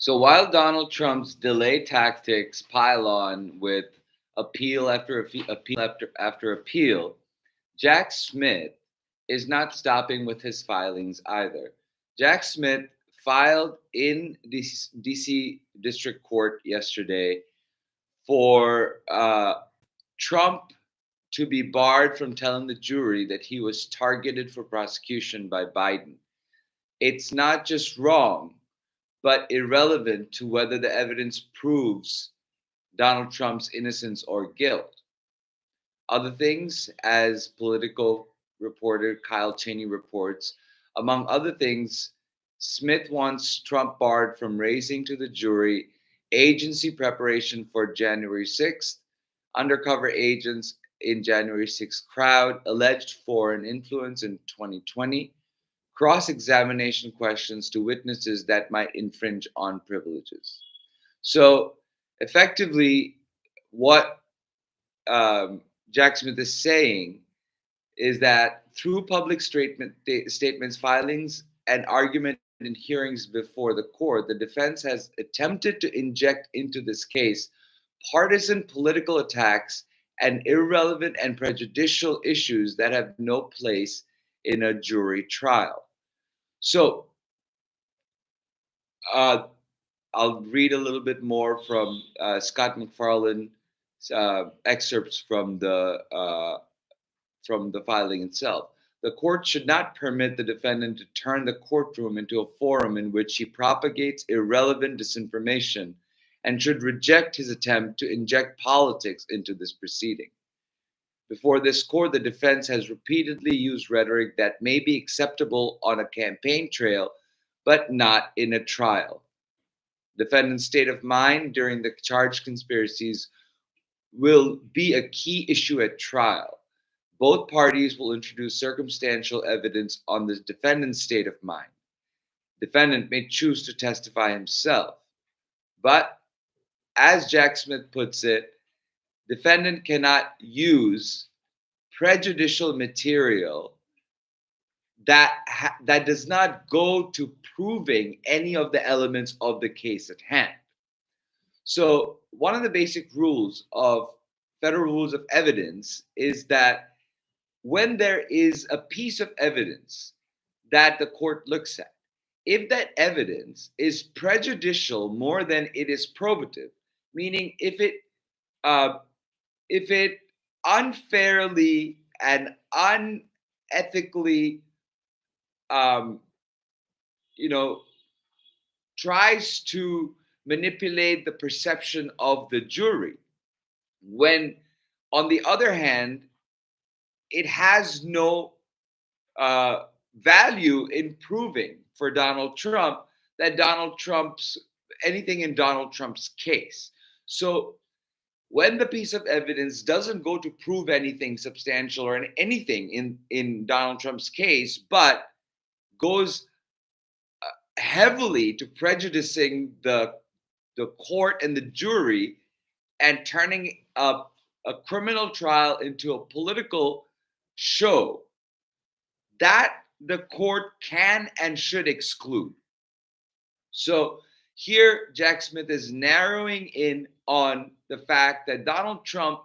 So while Donald Trump's delay tactics pile on with appeal after appeal, Jack Smith is not stopping with his filings either. Jack Smith filed in DC District Court yesterday for Trump to be barred from telling the jury that he was targeted for prosecution by Biden. It's not just wrong, but irrelevant to whether the evidence proves Donald Trump's innocence or guilt. Other things, as political reporter Kyle Cheney reports, among other things, Smith wants Trump barred from raising to the jury agency preparation for January 6th, undercover agents in January 6th crowd, alleged foreign influence in 2020, cross examination questions to witnesses that might infringe on privileges. So, effectively, what Jack Smith is saying is that through public statements, filings, and argument in hearings before the court, the defense has attempted to inject into this case partisan political attacks and irrelevant and prejudicial issues that have no place in a jury trial. So, uh, I'll read a little bit more from Scott McFarlane's excerpts from the filing itself. The court should not permit the defendant to turn the courtroom into a forum in which he propagates irrelevant disinformation and should reject his attempt to inject politics into this proceeding. Before this court, the defense has repeatedly used rhetoric that may be acceptable on a campaign trail, but not in a trial. Defendant's state of mind during the charged conspiracies will be a key issue at trial. Both parties will introduce circumstantial evidence on the defendant's state of mind. Defendant may choose to testify himself, but as Jack Smith puts it, defendant cannot use prejudicial material that does not go to proving any of the elements of the case at hand. So, one of the basic rules of federal rules of evidence is that when there is a piece of evidence that the court looks at, if that evidence is prejudicial more than it is probative, meaning if it unfairly and unethically, um, you know, tries to manipulate the perception of the jury, when on the other hand, it has no value in proving for Donald Trump that Donald Trump's anything in Donald Trump's case. So when the piece of evidence doesn't go to prove anything substantial or anything in Donald Trump's case, but goes heavily to prejudicing the court and the jury and turning up a criminal trial into a political show, that the court can and should exclude. So here, Jack Smith is narrowing in on the fact that Donald Trump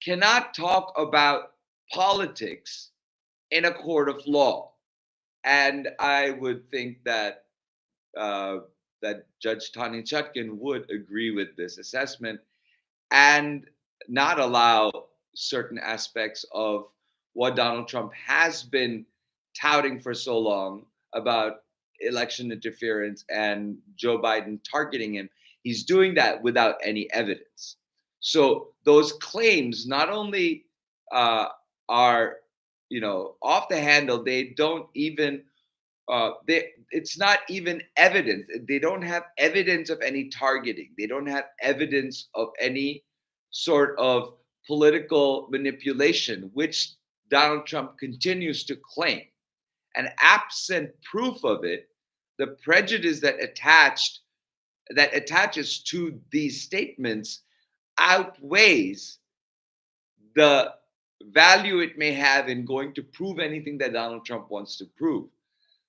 cannot talk about politics in a court of law. And I would think that that Judge Tanya Chutkan would agree with this assessment and not allow certain aspects of what Donald Trump has been touting for so long about election interference and Joe Biden targeting him. He's doing that without any evidence. So those claims not only are off the handle, they don't even it's not even evidence. They don't have evidence of any targeting. They don't have evidence of any sort of political manipulation, which Donald Trump continues to claim. And absent proof of it, the prejudice that attaches to these statements outweighs the value it may have in going to prove anything that Donald Trump wants to prove.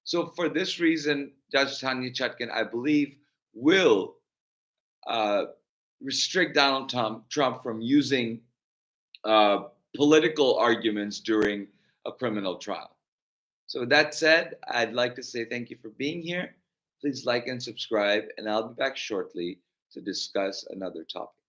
So for this reason, Judge Tanya Chutkan, I believe, will uh, restrict Donald Trump from using uh, political arguments during a criminal trial. So, with that said, I'd like to say thank you for being here. Please like and subscribe, and I'll be back shortly to discuss another topic.